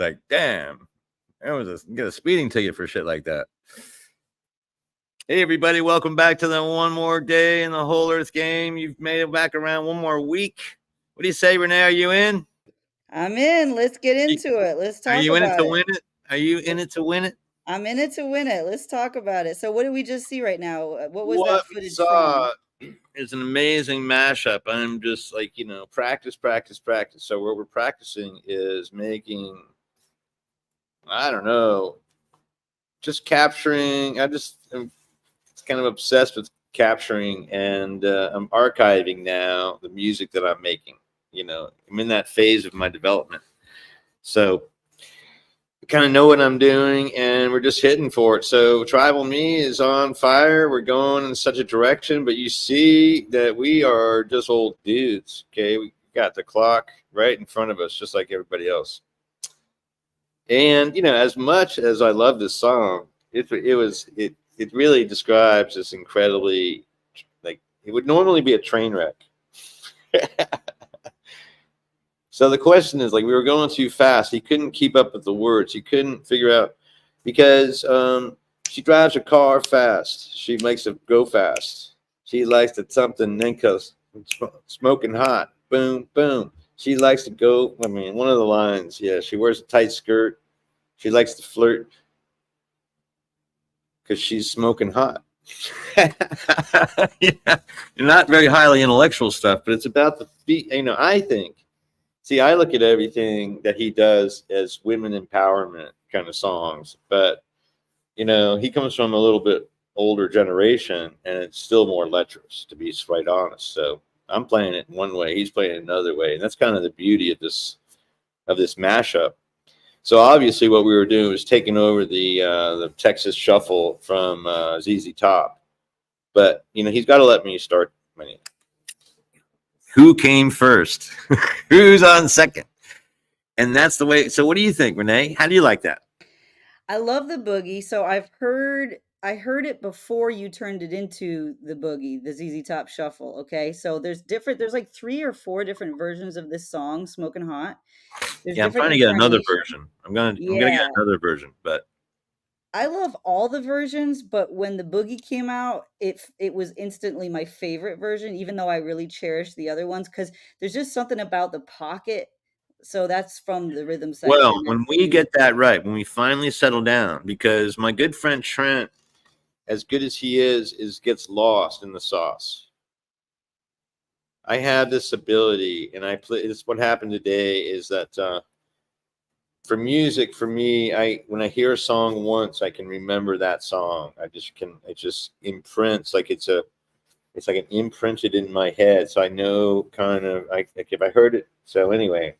like, damn, get a speeding ticket for shit like that. Hey, everybody, welcome back to the one more day in the WholEarth game. You've made it back around one more week. What do you say, Renee? Are you in? I'm in. Let's get into it. Let's talk about it. Are you in it to win it? Are you in it to win it? I'm in it to win it. Let's talk about it. So what did we just see right now? What was that footage from? It's an amazing mashup. I'm just like, practice. So what we're practicing is making, I don't know, just capturing. I'm kind of obsessed with capturing, and I'm archiving now the music that I'm making. I'm in that phase of my development. So I kind of know what I'm doing, and we're just hitting for it. So Tribal Me is on fire. We're going in such a direction, but you see that we are just old dudes, okay? We got the clock right in front of us, just like everybody else. And, as much as I love this song, it really describes this incredibly, like, it would normally be a train wreck. So the question is, like, we were going too fast. He couldn't keep up with the words. He couldn't figure out, because she drives her car fast. She makes it go fast. She likes to something, then goes smoking hot. Boom, boom. She likes to go. I mean, one of the lines, yeah, she wears a tight skirt. She likes to flirt because she's smoking hot. Yeah, not very highly intellectual stuff, but it's about the beat. I think. See, I look at everything that he does as women empowerment kind of songs, but, he comes from a little bit older generation, and it's still more lecherous, to be right honest. So I'm playing it one way, he's playing it another way, and that's kind of the beauty of this mashup. So obviously what we were doing was taking over the Texas Shuffle from ZZ Top, but, he's got to let me start my name. Who came first? Who's on second? And that's the way. So what do you think, Renee? How do you like that? I love the boogie. So I heard it before you turned it into the boogie, the ZZ Top Shuffle. Okay. So there's like 3 or 4 different versions of this song, Smoking Hot. I'm trying to get another version. I'm gonna get another version, but I love all the versions, but when the boogie came out, it was instantly my favorite version, even though I really cherish the other ones, because there's just something about the pocket. So that's from the rhythm section. Well, when we get that right, when we finally settle down, because my good friend Trent, as good as he is gets lost in the sauce. I have this ability, and it's what happened today is that for music, for me, when I hear a song once, I can remember that song. It just imprints, like it's like an imprinted in my head. So I know kind of like if I heard it. So anyway,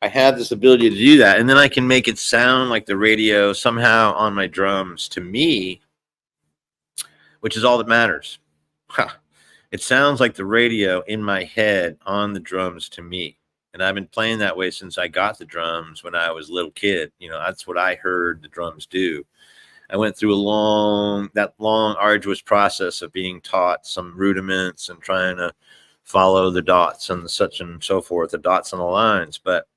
I have this ability to do that, and then I can make it sound like the radio somehow on my drums to me, which is all that matters. It sounds like the radio in my head on the drums to me. And I've been playing that way since I got the drums when I was a little kid. That's what I heard the drums do. I went through that long, arduous process of being taught some rudiments and trying to follow the dots and such and so forth, the dots on the lines. But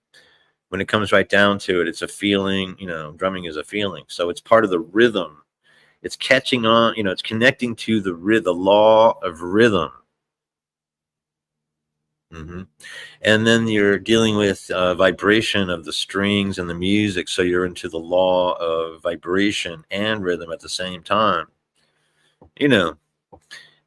when it comes right down to it, it's a feeling. Drumming is a feeling. So it's part of the rhythm. It's catching on. It's connecting to the law of rhythm. Mm-hmm. And then you're dealing with vibration of the strings and the music, so you're into the law of vibration and rhythm at the same time.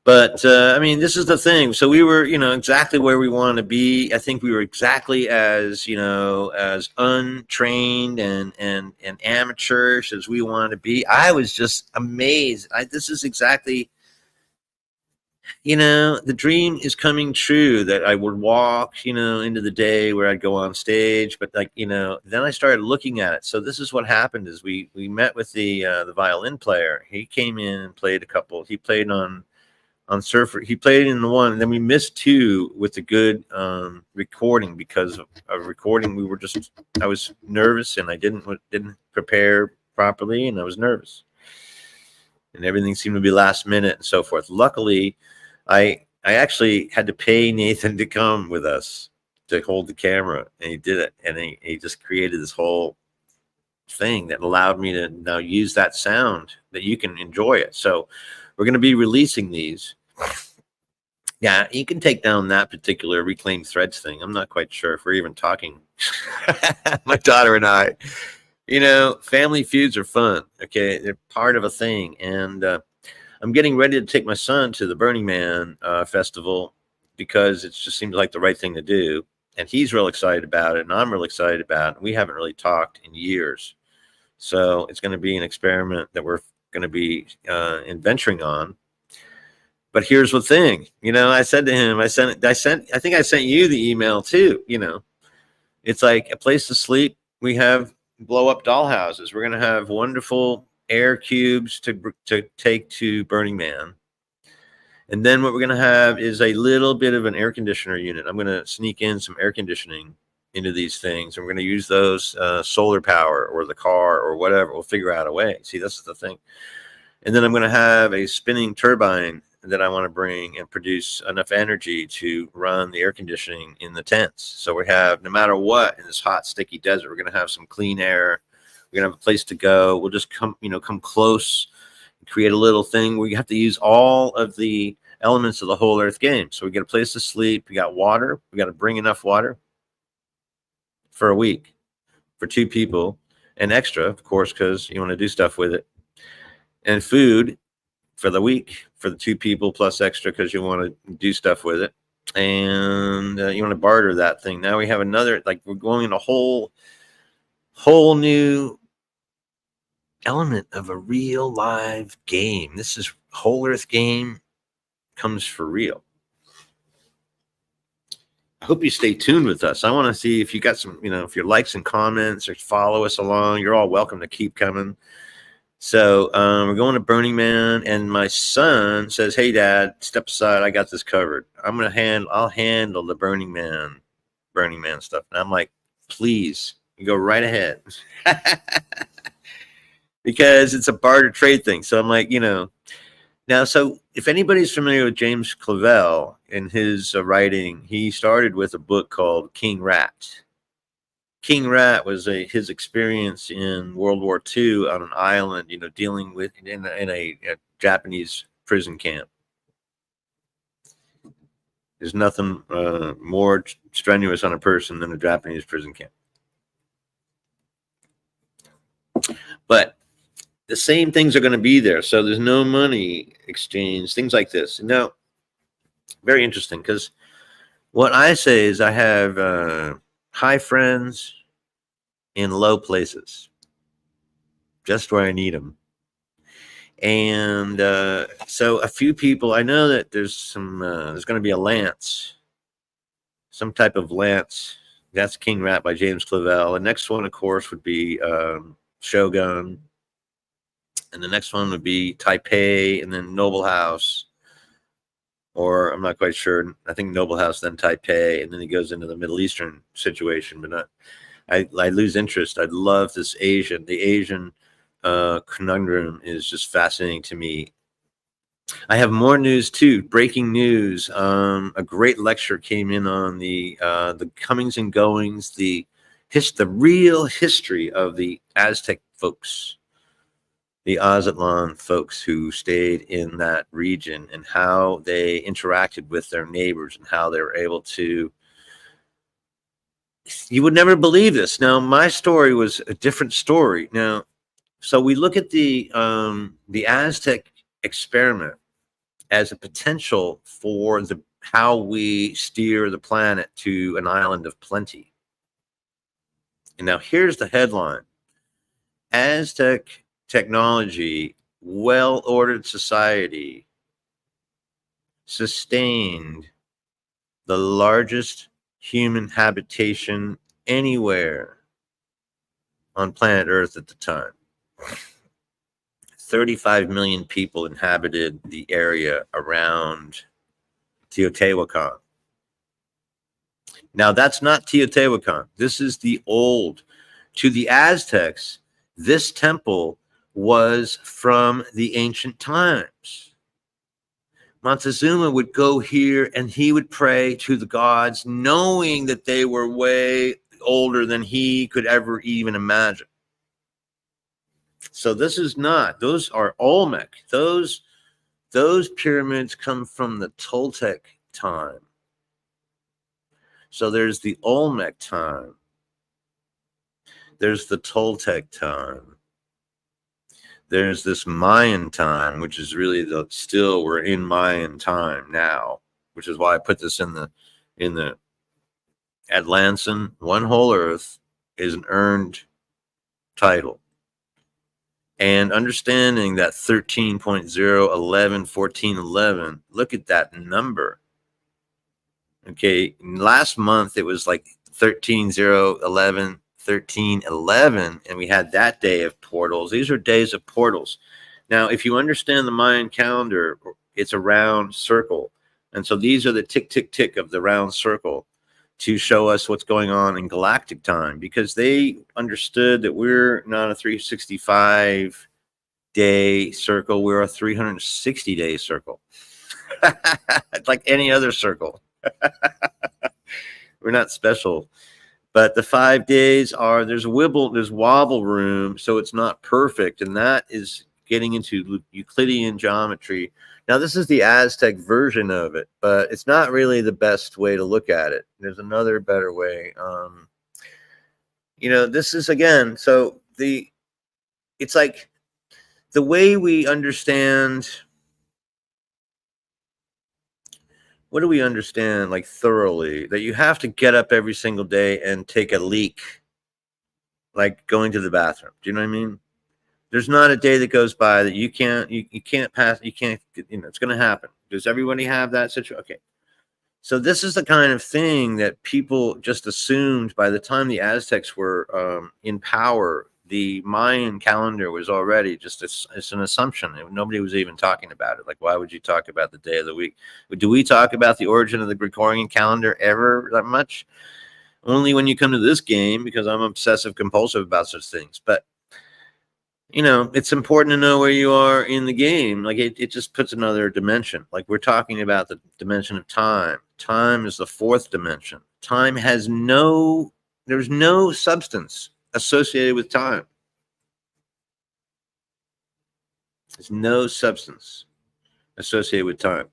But I mean, this is the thing. So we were, exactly where we want to be. I think we were exactly as as untrained and amateurish as we wanted to be. I was just amazed. This is exactly. The dream is coming true that I would walk, into the day where I'd go on stage. But then I started looking at it. So this is what happened is we met with the violin player. He came in and played a couple. He played on Surfer. He played in the one, and then we missed 2 with the good recording because of recording. I was nervous and I didn't prepare properly, and I was nervous. And everything seemed to be last minute and so forth. Luckily, I actually had to pay Nathan to come with us. to hold the camera, and he did it, and he just created this whole thing that allowed me to now use that sound that you can enjoy it. So we're going to be releasing these. Yeah, you can take down that particular reclaimed threads thing. I'm not quite sure if we're even talking. My daughter and I, family feuds are fun. Okay, they're part of a thing, and I'm getting ready to take my son to the Burning Man festival because it just seems like the right thing to do. And he's real excited about it, and I'm real excited about it. We haven't really talked in years. So it's going to be an experiment that we're going to be venturing on. But here's the thing, I said to him, I think I sent you the email too. It's like a place to sleep. We have blow up doll houses. We're going to have wonderful air cubes to take to Burning Man. And then what we're going to have is a little bit of an air conditioner unit. I'm going to sneak in some air conditioning into these things, and we're going to use those solar power or the car or whatever. We'll figure out a way. See, this is the thing. And then I'm going to have a spinning turbine that I want to bring and produce enough energy to run the air conditioning in the tents. So we have, no matter what, in this hot, sticky desert, we're going to have some clean air. We're going to have a place to go. We'll just come close, create a little thing. We have to use all of the elements of the WholEarth game. So we get a place to sleep. We got water. We got to bring enough water for a week for 2 people, and extra, of course, because you want to do stuff with it. And food for the week for the 2 people plus extra because you want to do stuff with it. And you want to barter that thing. Now we have another, like, we're going in a whole new element of a real live game. This is WholEarth game comes for real. I hope you stay tuned with us. I want to see if you got some, if your likes and comments or follow us along. You're all welcome to keep coming. So we're going to Burning Man, and my son says, "Hey, Dad, step aside. I got this covered. I'll handle the Burning Man stuff." And I'm like, "Please, you go right ahead," because it's a barter trade thing. So I'm like, now. So if anybody's familiar with James Clavell in his writing, he started with a book called King Rat. King Rat was his experience in World War II on an island, dealing with in a Japanese prison camp. There's nothing more strenuous on a person than a Japanese prison camp. But the same things are going to be there. So there's no money exchange, things like this. Now, very interesting, because what I say is I have high friends in low places, just where I need them. And so a few people, I know that there's there's going to be a lance, some type of lance. That's King Rat by James Clavell. The next one, of course, would be Shogun. And the next one would be Taipei, and then Noble House. Or I'm not quite sure. I think Noble House, then Taipei, and then he goes into the Middle Eastern situation. But not, I lose interest. I love this Asian. The Asian conundrum is just fascinating to me. I have more news too. Breaking news. A great lecture came in on the comings and goings, the real history of the Aztec folks, the Aztlan folks who stayed in that region, and how they interacted with their neighbors, and how they were able to. You would never believe this. Now, my story was a different story. Now, so we look at the Aztec experiment as a potential for how we steer the planet to an island of plenty. And now here's the headline: Aztec technology, well-ordered society, sustained the largest human habitation anywhere on planet Earth at the time. 35 million people inhabited the area around Teotihuacan. Now, that's not Teotihuacan. This is the old. To the Aztecs, this temple was from the ancient times. Montezuma would go here and he would pray to the gods, knowing that they were way older than he could ever even imagine. So this is not, those are Olmec. Those pyramids come from the Toltec time. So there's the Olmec time. There's the Toltec time. There's this Mayan time, which is really still we're in Mayan time now, which is why I put this in the Atlantean. One Whole Earth is an earned title. And understanding that 13.0111411, look at that number. Okay, last month it was like 13.011. 1311, and we had that day of portals. These are days of portals. Now, if you understand the Mayan calendar, it's a round circle. And so these are the tick, tick, tick of the round circle to show us what's going on in galactic time, because they understood that we're not a 365-day circle. We're a 360-day circle. Like any other circle. We're not special. But the 5 days are, there's wobble room, so it's not perfect. And that is getting into Euclidean geometry. Now, this is the Aztec version of it, but it's not really the best way to look at it. There's another better way. This is, again, so it's like the way we understand. What do we understand, like, thoroughly? That you have to get up every single day and take a leak, like going to the bathroom. Do you know what I mean? There's not a day that goes by that you can't pass. You can't, it's going to happen. Does everybody have that situation? Okay. So this is the kind of thing that people just assumed by the time the Aztecs were in power. The Mayan calendar was already just it's an assumption. Nobody was even talking about it. Like, why would you talk about the day of the week? Do we talk about the origin of the Gregorian calendar ever that much? Only when you come to this game, because I'm obsessive compulsive about such things. But it's important to know where you are in the game. Like, it just puts another dimension. Like, we're talking about the dimension of time. Time is the fourth dimension. Time has there's no substance associated with time. There's no substance associated with time.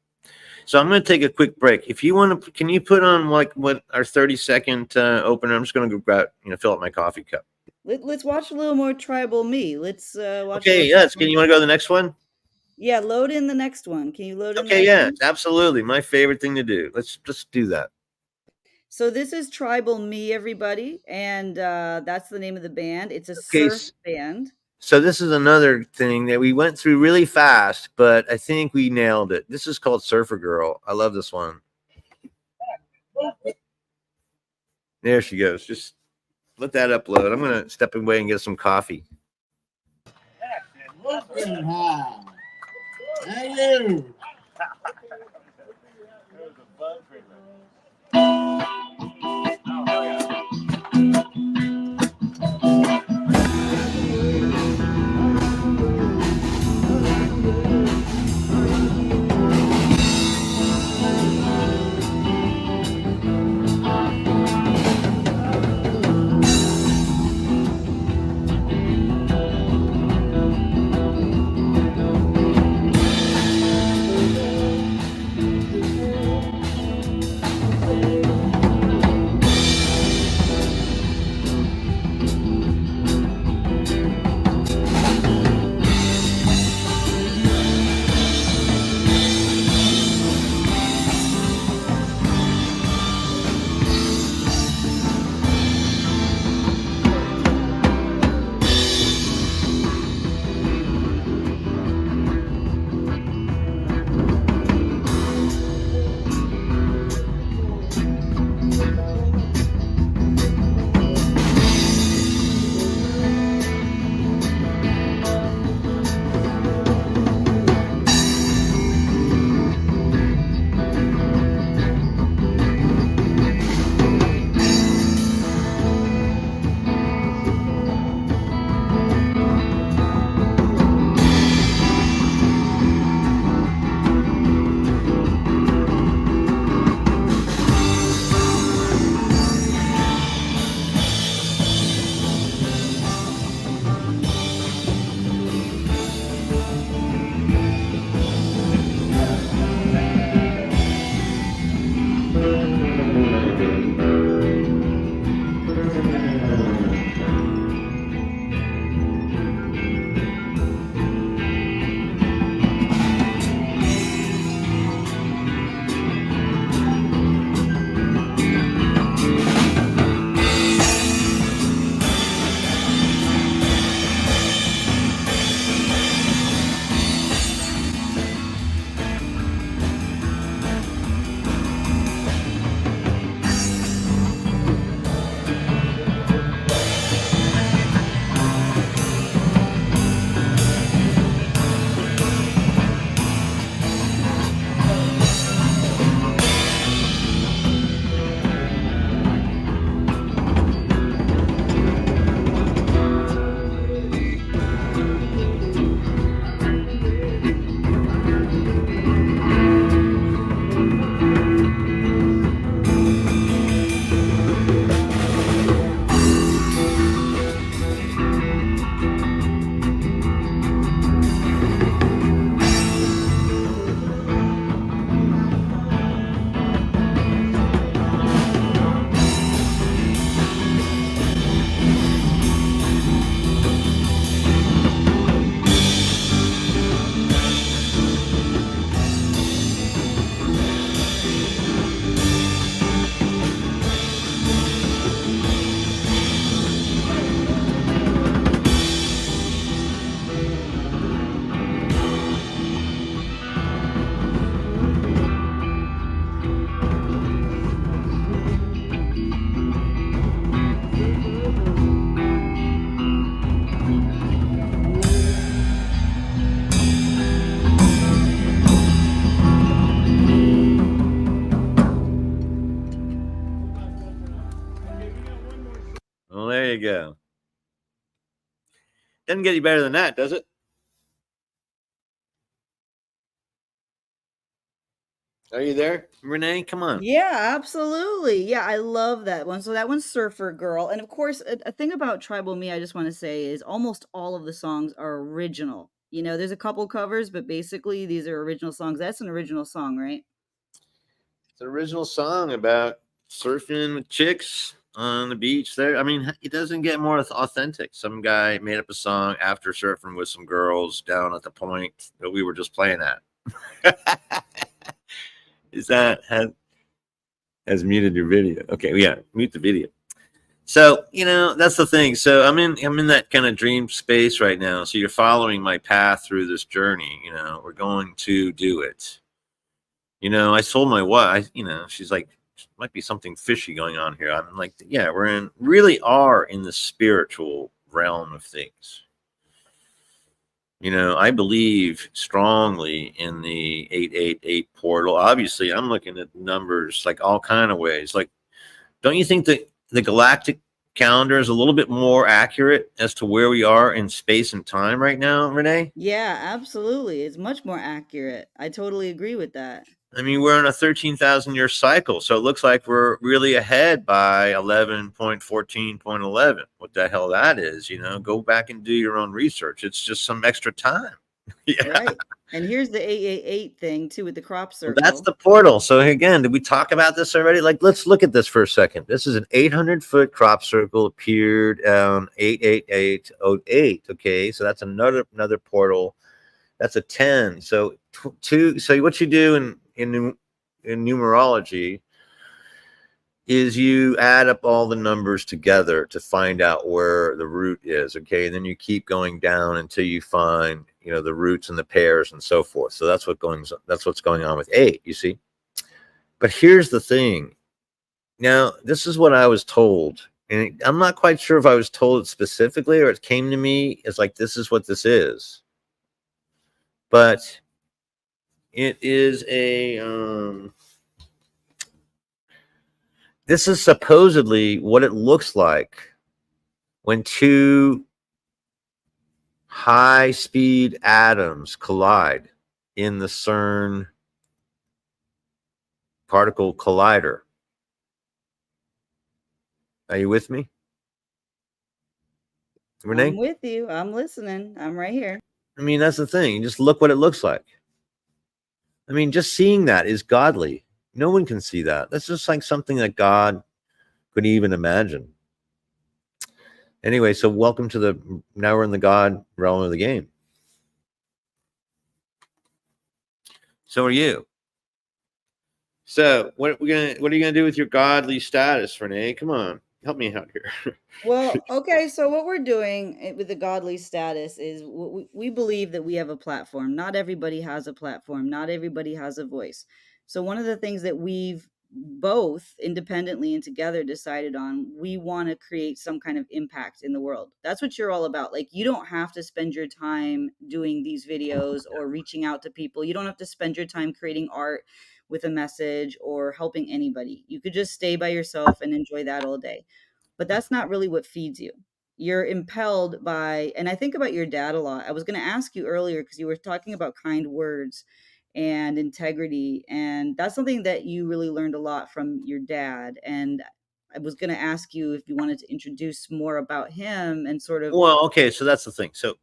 So I'm going to take a quick break. If you want to, can you put on like what our 30-second opener? I'm just going to go grab, fill up my coffee cup. Let's watch a little more Tribal Me. Let's watch. Okay, yes. Can you want to go to the next one? Yeah, load in the next one. Can you load in? Okay, yeah, absolutely. My favorite thing to do. Let's just do that. So this is Tribal Me, everybody, and that's the name of the band. It's a surf band. So this is another thing that we went through really fast, but I think we nailed it. This is called Surfer Girl. I love this one. There she goes. Just let that upload. I'm going to step away and get some coffee. Hey, Doesn't get any better than that, does it? Are you there, Renee? Come on. Yeah, absolutely. Yeah, I love that one. So that one's Surfer Girl. And of course, a thing about Tribal Me, I just want to say is almost all of the songs are original. You know, there's a couple covers, but basically these are original songs. That's an original song, right? It's an original song about surfing with chicks on the beach there. I mean, it doesn't get more authentic. Some guy made up a song after surfing with some girls down at the point that we were just playing at. Is that has muted your video? Okay, yeah, mute the video. So, that's the thing. So I'm in that kind of dream space right now. So you're following my path through this journey. We're going to do it. I told my wife, she's like, might be something fishy going on here. I'm like, yeah, really are in the spiritual realm of things. I believe strongly in the 888 portal. Obviously, I'm looking at numbers like all kind of ways. Like, don't you think that the galactic calendar is a little bit more accurate as to where we are in space and time right now, Renee? Yeah, absolutely. It's much more accurate. I totally agree with that. I mean, we're in a 13,000-year cycle, so it looks like we're really ahead by 11.14.11. What the hell that is, go back and do your own research. It's just some extra time. Yeah. Right. And here's the 888 thing too with the crop Well, that's circle. the portal. So again, did we talk about this already? Like, let's look at this for a second. This is an 800-foot crop circle appeared on 88808. Okay, so that's another portal. That's a 10. So two. So what you do in numerology is you add up all the numbers together to find out where the root is. Okay, and then you keep going down until you find the roots and the pairs and so forth. So that's what's going on with 8. You see, but here's the thing. Now, this is what I was told, and I'm not quite sure if I was told it specifically or it came to me as like, this is what this is. But it is this is supposedly what it looks like when two high-speed atoms collide in the CERN particle collider. Are you with me, Renee? I'm with you. I'm listening. I'm right here. I mean, that's the thing. Just look what it looks like. I mean, just seeing that is godly. No one can see that. That's just like something that God could even imagine. Anyway, so welcome to now we're in the God realm of the game. So are you. So what are you gonna do with your godly status, Renee? Come on, help me out here. Well, okay, so what we're doing with the godly status is we believe that we have a platform. Not everybody has a platform, not everybody has a voice. So, one of the things that we've both independently and together decided on, we want to create some kind of impact in the world. That's what you're all about. Like, you don't have to spend your time doing these videos or reaching out to people, you don't have to spend your time creating art with a message or helping anybody. You could just stay by yourself and enjoy that all day, but that's not really what feeds you. You're impelled by, and I think about your dad a lot. I was going to ask you earlier because you were talking about kind words and integrity, and that's something that you really learned a lot from your dad. And I was going to ask you if you wanted to introduce more about him and sort of. Well, okay, so that's the thing. So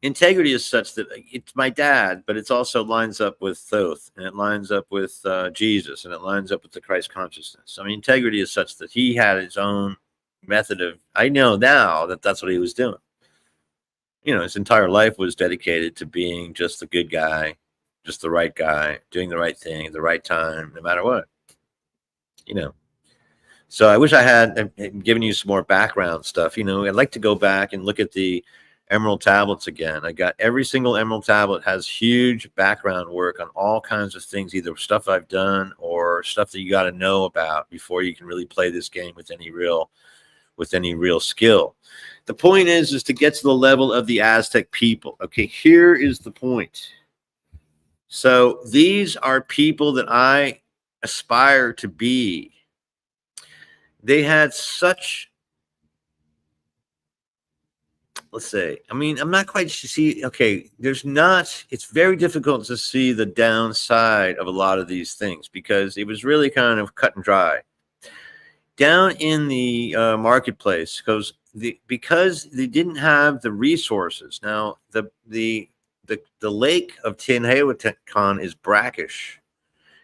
integrity is such that it's my dad, but it's also lines up with Thoth, and it lines up with Jesus, and it lines up with the Christ consciousness. I mean, integrity is such that he had his own method of. I know now that that's what he was doing. His entire life was dedicated to being just the good guy, just the right guy, doing the right thing at the right time, no matter what. So I wish I had given you some more background stuff. I'd like to go back and look at the emerald tablets again. I got every single emerald tablet has huge background work on all kinds of things, either stuff I've done or stuff that you got to know about before you can really play this game with any real skill. The point is to get to the level of the Aztec people. Okay, here is the point. So these are people that I aspire to be. They had such let's say, I mean, I'm not quite see. Okay, it's very difficult to see the downside of a lot of these things because it was really kind of cut and dry down in the marketplace because they didn't have the resources. Now the lake of Tehuantepec is brackish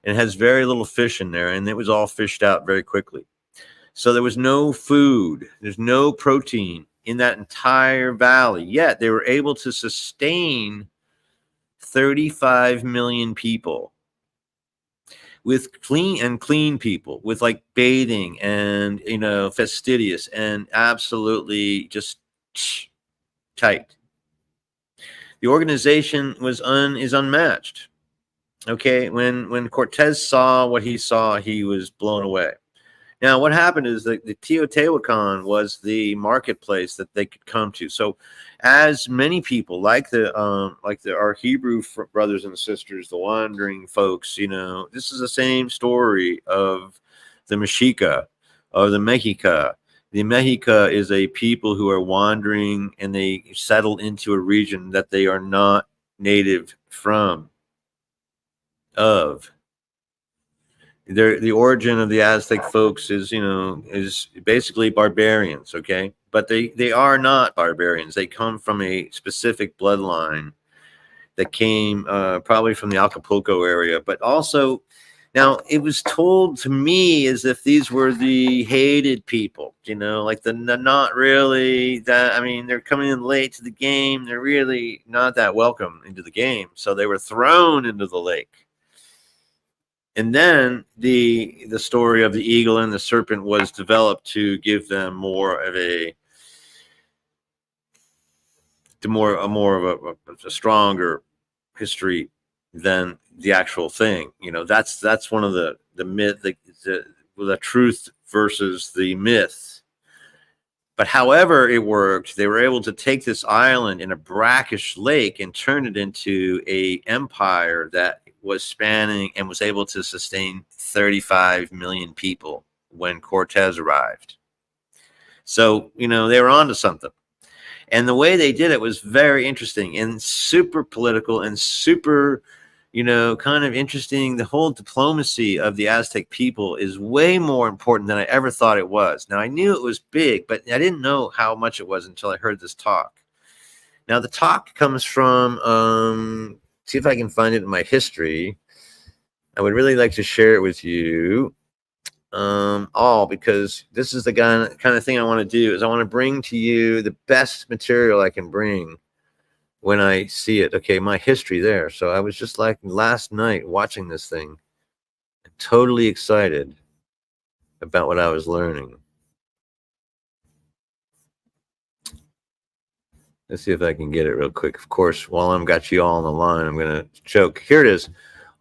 and has very little fish in there, and it was all fished out very quickly. So there was no food, there's no protein in that entire valley. Yet they were able to sustain 35 million people with clean people, with like bathing and fastidious and absolutely just tight. The organization is unmatched. Okay, when Cortez saw what he saw, he was blown away. Now, what happened is that the Teotihuacan was the marketplace that they could come to. So, as many people, like our Hebrew brothers and sisters, the wandering folks, this is the same story of the Mexica or the Mexica. The Mexica is a people who are wandering and they settle into a region that they are not native of. The origin of the Aztec folks is basically barbarians, okay? But they are not barbarians. They come from a specific bloodline that came probably from the Acapulco area. But also, now it was told to me as if these were the hated people, like the not really that. I mean, they're coming in late to the game. They're really not that welcome into the game. So they were thrown into the lake. And then the story of the eagle and the serpent was developed to give them more of a stronger history than the actual thing. That's one of the myth, the truth versus the myth. But however it worked, they were able to take this island in a brackish lake and turn it into a empire that was spanning and was able to sustain 35 million people when Cortez arrived. So, they were onto something. And the way they did it was very interesting and super political and super, kind of interesting. The whole diplomacy of the Aztec people is way more important than I ever thought it was. Now, I knew it was big, but I didn't know how much it was until I heard this talk. Now, the talk comes from, see if I can find it in my history. I would really like to share it with you all, because this is the kind of thing I want to do is I want to bring to you the best material I can bring when I see it. Okay, my history there. So I was just like last night watching this thing, totally excited about what I was learning. Let's see if I can get it real quick. Of course, while I've got you all on the line, I'm going to choke. Here it is.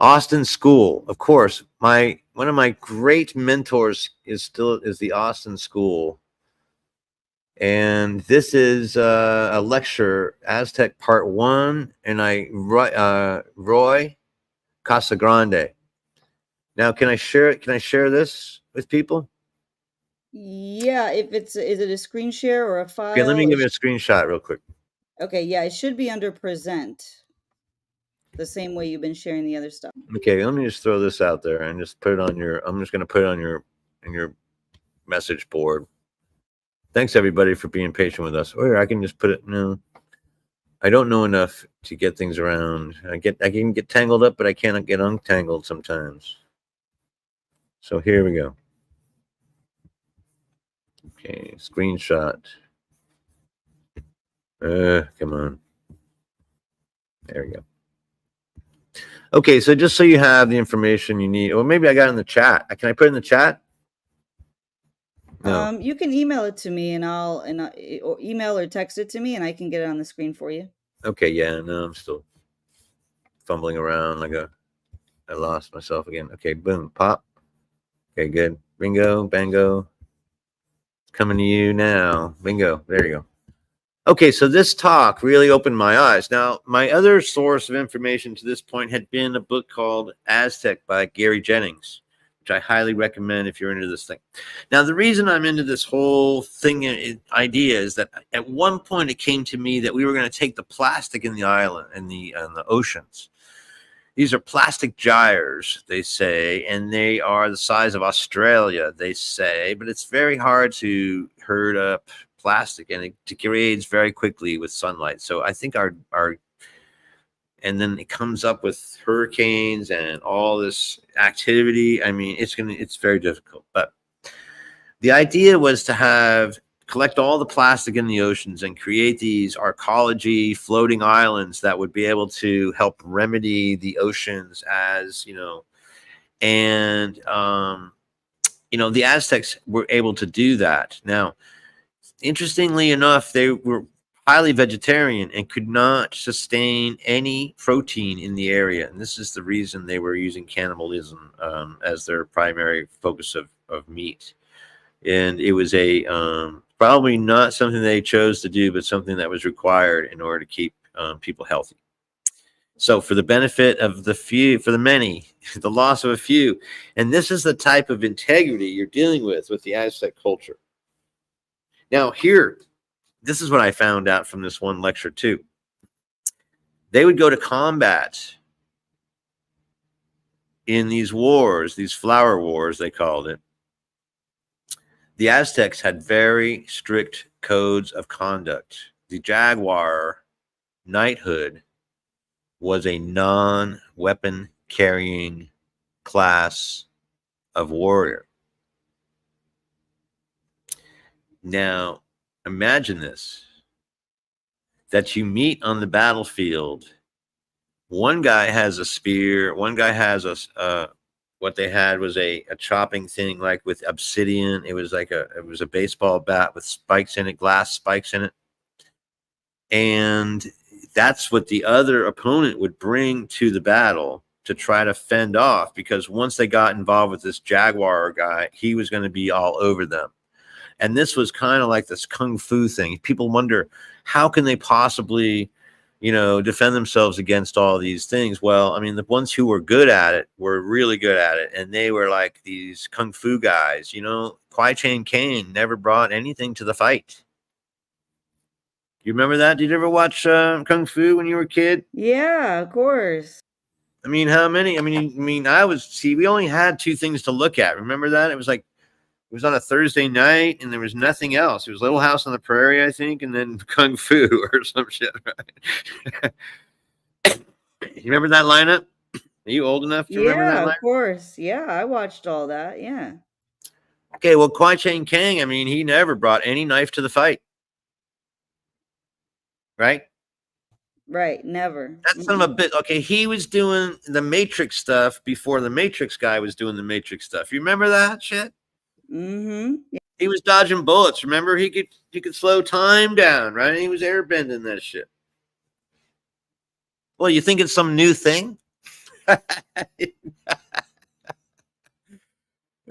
Austin School. Of course, one of my great mentors is the Austin School. And this is a lecture, Aztec Part 1, and Roy Casagrande. Now, can I share it? Can I share this with people? Yeah, is it a screen share or a file? Okay, let me give you a screenshot real quick. Okay, yeah, it should be under present, the same way you've been sharing the other stuff. Okay, let me just throw this out there and just put it on I'm just going to put it on your message board. Thanks everybody for being patient with us. Or I can just put it. No, I don't know enough to get things around. I can get tangled up, but I cannot get untangled sometimes. So here we go. Okay, screenshot. Come on. There we go. Okay, so just so you have the information you need, or maybe I got it in the chat. Can I put it in the chat? No. You can email it to me, or email or text it to me, and I can get it on the screen for you. Okay, yeah, no, I'm still fumbling around I lost myself again. Okay, boom, pop. Okay, good. Bingo, bango. Coming to you now. Bingo. There you go. Okay, so this talk really opened my eyes. Now, my other source of information to this point had been a book called Aztec by Gary Jennings. which I highly recommend if you're into this thing. Now, the reason I'm into this whole thing idea is that at one point it came to me that we were going to take the plastic in the island in the oceans. These are plastic gyres, they say, and they are the size of Australia, they say, but it's very hard to herd up plastic, and it degrades very quickly with sunlight. So I think our and then it comes up with hurricanes and all this activity. I mean, it's very difficult. But the idea was to collect all the plastic in the oceans and create these arcology floating islands that would be able to help remedy the oceans, as you know. And the Aztecs were able to do that. Now, interestingly enough, they were highly vegetarian and could not sustain any protein in the area. And this is the reason they were using cannibalism as their primary focus of meat. And it was probably not something they chose to do, but something that was required in order to keep people healthy. So for the benefit of the few, for the many, the loss of a few. And this is the type of integrity you're dealing with the Aztec culture. Now here, this is what I found out from this one lecture too. They would go to combat in these wars, these flower wars, they called it. The Aztecs had very strict codes of conduct. The jaguar knighthood was a non-weapon carrying class of warrior. Now, imagine this, that you meet on the battlefield. One guy has a spear, one guy has what they had was a chopping thing like with obsidian. It was a baseball bat with spikes in it, glass spikes in it. And that's what the other opponent would bring to the battle to try to fend off, because once they got involved with this jaguar guy, he was going to be all over them. And this was kind of like this kung fu thing. People wonder, how can they possibly, defend themselves against all these things? Well, I mean, the ones who were good at it were really good at it. And they were like these kung fu guys, Kwai Chang Caine never brought anything to the fight. You remember that? Did you ever watch kung fu when you were a kid? Yeah, of course. I mean, how many? I mean, we only had two things to look at. Remember that? It was on a Thursday night, and there was nothing else. It was Little House on the Prairie, I think, and then Kung Fu or some shit, right? You remember that lineup? Are you old enough to remember that Yeah, of lineup? course. Yeah, I watched all that. Yeah. Okay, well, Kwai Chang Caine, I mean, he never brought any knife to the fight, right? Right, never. That son of a bit. Okay, he was doing the Matrix stuff before the Matrix guy was doing the Matrix stuff. You remember that shit? Mm-hmm. He was dodging bullets. Remember, he could slow time down, right? He was airbending that shit. Well, you think it's some new thing? I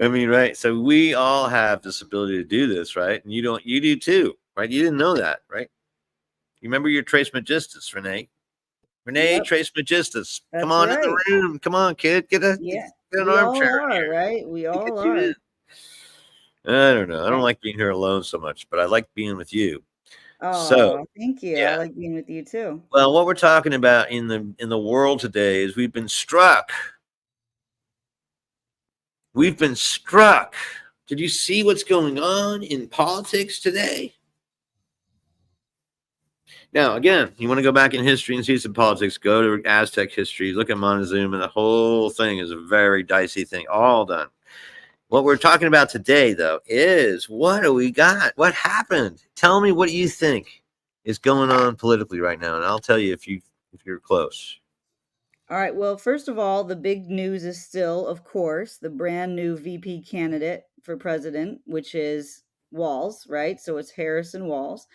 mean, right? So we all have this ability to do this, right? And you do too, right? You didn't know that, right? You remember your Trace Magistus, Renee? Renee, Yep, Trace Magistus. Come that's on in right. the room. Come on, kid. Get an Yeah, we all armchair are, here. right? We To all get you are. in. I don't know. I don't Right. like being here alone so much, but I like being with you. So, Oh, thank you. I yeah. like being with you too. Well, what we're talking about in the world today is we've been struck. We've been struck. Did you see what's going on in politics today? Now, again, you want to go back in history and see some politics, go to Aztec history, look at Montezuma. The whole thing is a very dicey thing, all done. What we're talking about today, though, is what do we got? What happened? Tell me what you think is going on politically right now, and I'll tell you if you're close. All right. Well, first of all, the big news is still, of course, the brand new VP candidate for president, which is Walls, right? So it's Harrison Walls,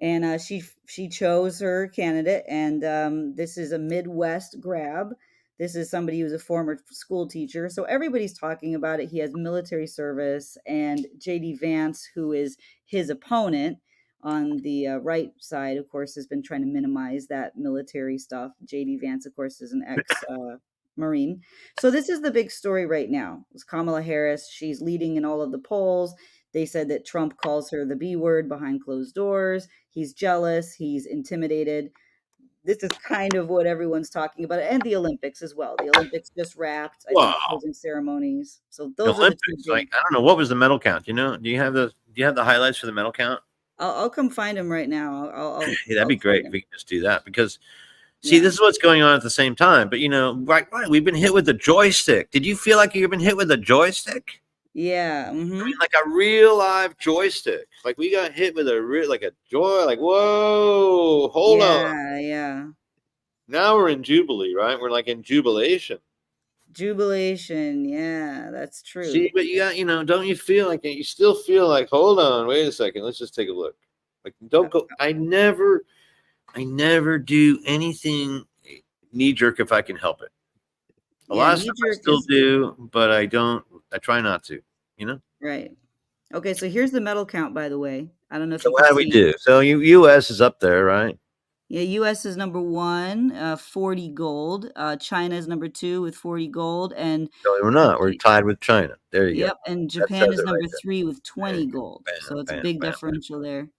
and she chose her candidate, and this is a Midwest grab. This is somebody who's a former school teacher, so everybody's talking about it. He has military service, and JD Vance, who is his opponent on the right side, of course, has been trying to minimize that military stuff. JD Vance, of course, is an ex Marine. So this is the big story right now. It's Kamala Harris. She's leading in all of the polls. They said that Trump calls her the B word behind closed doors. He's jealous. He's intimidated. This is kind of what everyone's talking about, and the Olympics as well. The Olympics just wrapped. I think Wow. closing ceremonies. So The those are the two Olympics. Like, big. I don't know, what was the medal count? Do you have the highlights for the medal count? I'll come find him right now. Yeah, that'd I'll be find great if him. we could just do that because see, Yeah. this is what's going on at the same time. But right, we've been hit with the joystick. Did you feel like you've been hit with a joystick? Yeah. I mean, like a real live joystick. Like we got hit with a real, like a joy. Like, whoa, hold on. Yeah. Yeah. Now we're in jubilee, right? We're like in jubilation. Jubilation. Yeah, that's See, true. but don't you feel like it? You still feel like, hold on, wait a second, let's just take a look. Like, Uh, don't go. I never do anything knee jerk if I can help it. A Yeah, lot of knee stuff I jerk still is do, but I don't. I try not to. You know. right. Okay, so here's the medal count, by the way. I don't know if So you can how do we see. do? So U.S. is up there, right? Yeah, US is number one, 40 gold. China is number two with 40 gold. And No, we're not. We're J- tied with China. There you go. yep, and That Japan says is it right number there. three with There you 20 go. gold. Bam, So it's a bam, big bam, bam. differential there.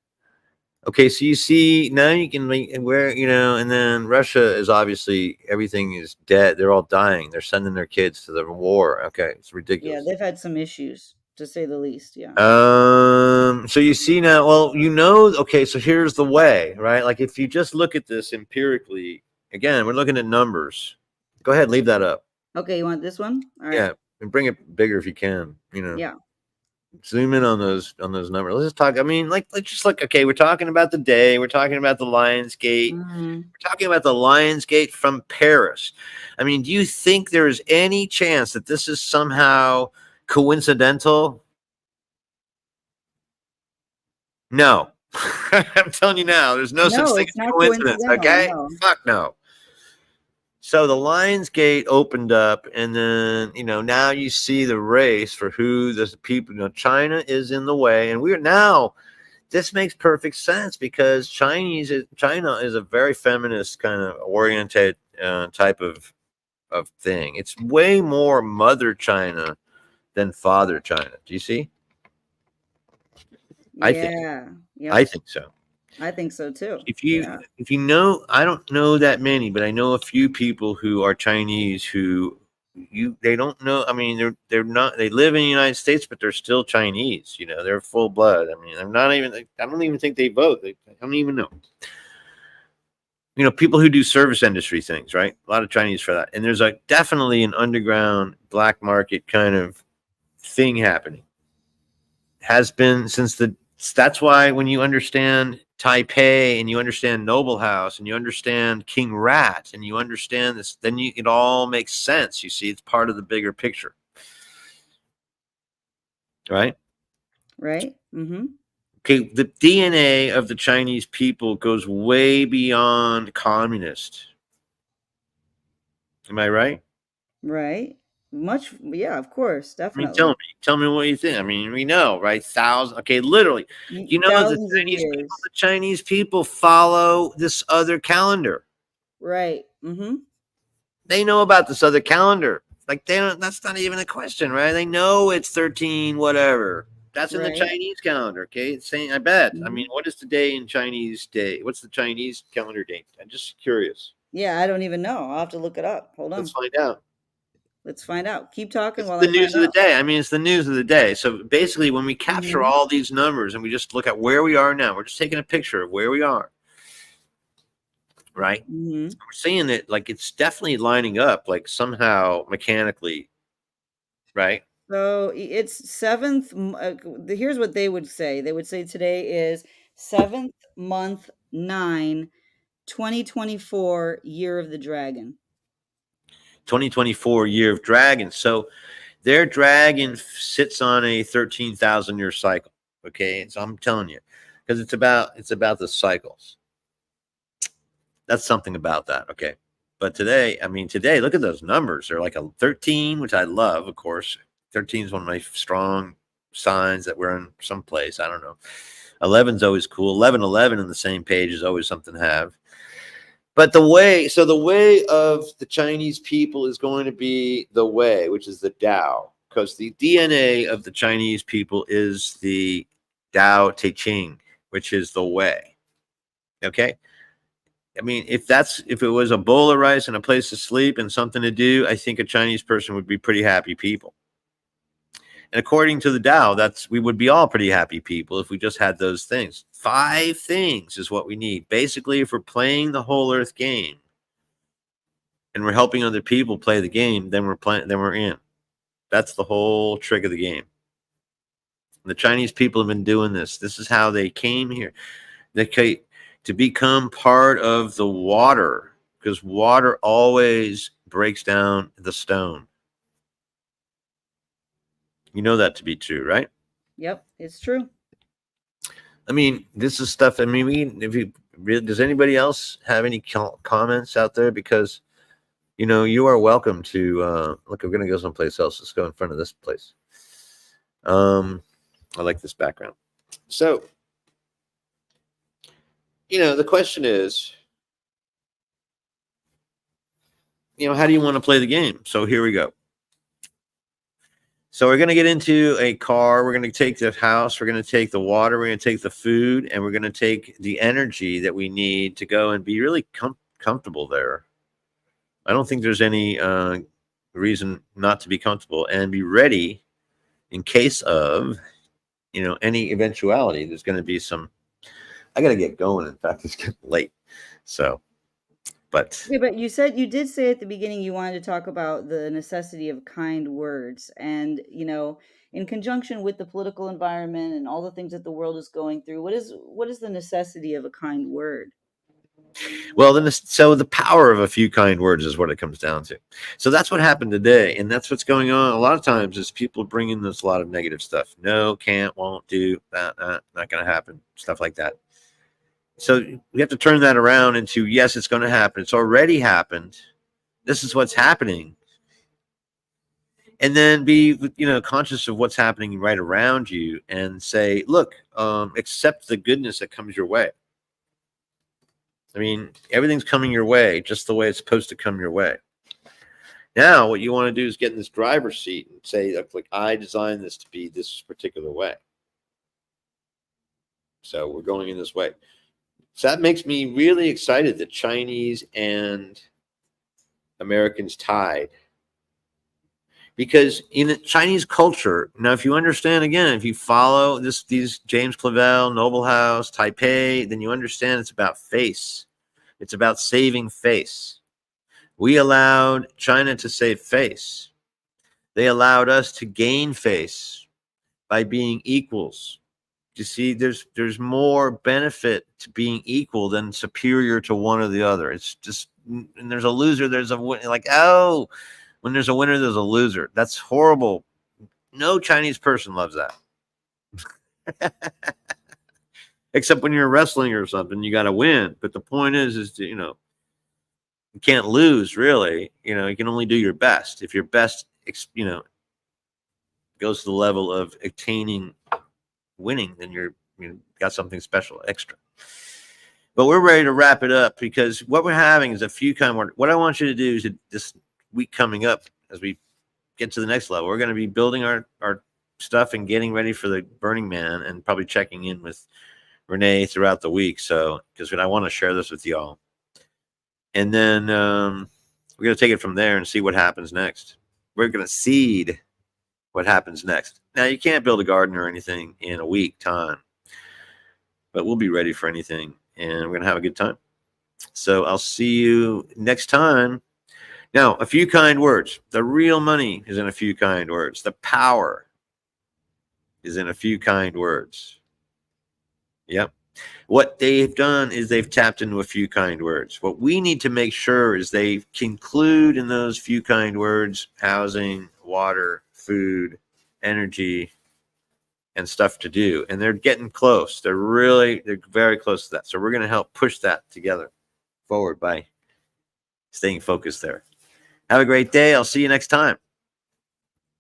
Okay, so you see now you can where and then Russia is obviously everything is dead. They're all dying. They're sending their kids to the war. Okay, it's Yeah, ridiculous. they've had some issues, to say the least. Yeah. So you see now, well, okay, so here's the way, right? Like if you just look at this empirically, again, we're looking at numbers. Go ahead, leave that up. Okay, you want this one? All right. Yeah, and bring it bigger if you can. Yeah. Zoom in on those numbers. Let's just talk. I mean, like let's just look. Okay, we're talking about the day. We're talking about the Lions Gate. Mhm. We're talking about the Lions Gate from Paris. I mean, do you think there is any chance that this is somehow coincidental? No. I'm telling you now, there's no such No, thing it's as not coincidence. coincidental. Okay, No. fuck no. So the Lions Gate opened up, and then now you see the race for who the people. China is in the way, and we're now. This makes perfect sense because China is a very feminist kind of oriented type of thing. It's way more Mother China than Father China. Do you see? I think. Yeah. I Yep. think so. I think so too. If Yeah. you know, I don't know that many, but I know a few people who are Chinese who they don't know. I mean, they're not. They live in the United States, but they're still Chinese. They're full blood. I mean, I'm not even. I don't even think they vote. I don't even know. People who do service industry things, right? A lot of Chinese for that. And there's definitely an underground black market kind of thing happening. Has been since that's why when you understand Taipei and you understand Noble House and you understand King Rat and you understand this, then it all makes sense. You see, it's part of the bigger picture. Right? Right? Mm-hmm. Okay, the DNA of the Chinese people goes way beyond communist. Am I right? Right. Much, yeah, of course, I mean, definitely. tell me what you think. I mean, we know, right? Thousands. Okay, literally. The Thousands of years. Chinese people follow this other calendar. Right. Mm-hmm. They know about this other calendar. Like they don't. That's not even a question, right? They know it's 13, whatever. That's in the Right. Chinese calendar. Okay, it's saying. I bet. I mean, Mm-hmm. what is the day in Chinese day? What's the Chinese calendar date? I'm just curious. Yeah, I don't even know. I'll have to look it up. Hold Let's on. find out. Let's find out. Keep talking It's while the I find news of the out. day. I mean, it's the news of the day. So basically, when we capture Mm-hmm. all these numbers and we just look at where we are now, we're just taking a picture of where we are, right? Mm-hmm. We're seeing it like it's definitely lining up, like somehow mechanically, right? So it's here's what they would say. They would say today is seventh month 9, 2024 year of the dragon. 2024 year of dragon. So their dragon sits on a 13,000 year cycle. Okay, so I'm telling you, because it's about the cycles. That's something about that. Okay. But today, look at those numbers. They're like a 13, which I love, of course. 13 is one of my strong signs that we're in some place. I don't know. 11 is always cool. 11 in the same page is always something to have. But the way of the Chinese people is going to be the way, which is the Tao, because the DNA of the Chinese people is the Tao Te Ching, which is the way. Okay. I mean, if it was a bowl of rice and a place to sleep and something to do, I think a Chinese person would be pretty happy people. And according to the Tao, we would be all pretty happy people if we just had those things. 5 things is what we need. Basically, if we're playing the whole earth game and we're helping other people play the game, then we're in. That's the whole trick of the game. The Chinese people have been doing this. This is how they came here. To become part of the water, because water always breaks down the stone. You know that to be true, right? Yep, it's true. I mean, this is stuff. I mean, does anybody else have any comments out there? Because you are welcome to look. I'm gonna go someplace else. Let's go in front of this place. I like this background. So, the question is, how do you want to play the game? So here we go. So we're going to get into a car. We're going to take the house. We're going to take the water. We're going to take the food, and we're going to take the energy that we need to go and be really comfortable there. I don't think there's any reason not to be comfortable and be ready in case of, any eventuality. There's going to be some. I got to get going. In fact, it's getting late. So, but Yeah, but you did say at the beginning you wanted to talk about the necessity of kind words. And, in conjunction with the political environment and all the things that the world is going through, what is the necessity of a kind word? well, then, so the power of a few kind words is what it comes down to. So that's what happened today, and that's what's going on. A lot of times is people bring in this a lot of negative stuff. No, can't, won't do, not going to happen, stuff like that. So we have to turn that around into, yes, it's going to happen. It's already happened. This is what's happening. And then be, conscious of what's happening right around you and say, look, accept the goodness that comes your way. I mean, everything's coming your way just the way it's supposed to come your way. Now, what you want to do is get in this driver's seat and say, like, I designed this to be this particular way. So we're going in this way. So that makes me really excited that Chinese and Americans tied. Because in the Chinese culture, now if you understand, again, if you follow these James Clavell, Noble House, Taipei, then you understand it's about face. It's about saving face. We allowed China to save face. They allowed us to gain face by being equals. You see, there's more benefit to being equal than superior to one or the other. It's just, and there's a loser, there's a winner. Like, oh, when there's a winner, there's a loser. That's horrible. No Chinese person loves that. Except when you're wrestling or something, you got to win. But the point is to, you can't lose, really. You can only do your best. If your best, goes to the level of attaining winning, then you got something special, extra. But we're ready to wrap it up, because what we're having is a few kind words. What I want you to do is this week coming up, as we get to the next level, we're going to be building our stuff and getting ready for the Burning Man, and probably checking in with Renee throughout the week. So, because I want to share this with y'all. And then we're going to take it from there and see what happens next. We're going to seed what happens next. Now, you can't build a garden or anything in a week time, but we'll be ready for anything, and we're going to have a good time. So I'll see you next time. Now, a few kind words. The real money is in a few kind words. The power is in a few kind words. Yep. What they've done is they've tapped into a few kind words. What we need to make sure is they conclude in those few kind words: housing, water, food, energy, and stuff to do. And they're getting close. They're very close to that. So we're going to help push that together forward by staying focused there. Have a great day. I'll see you next time.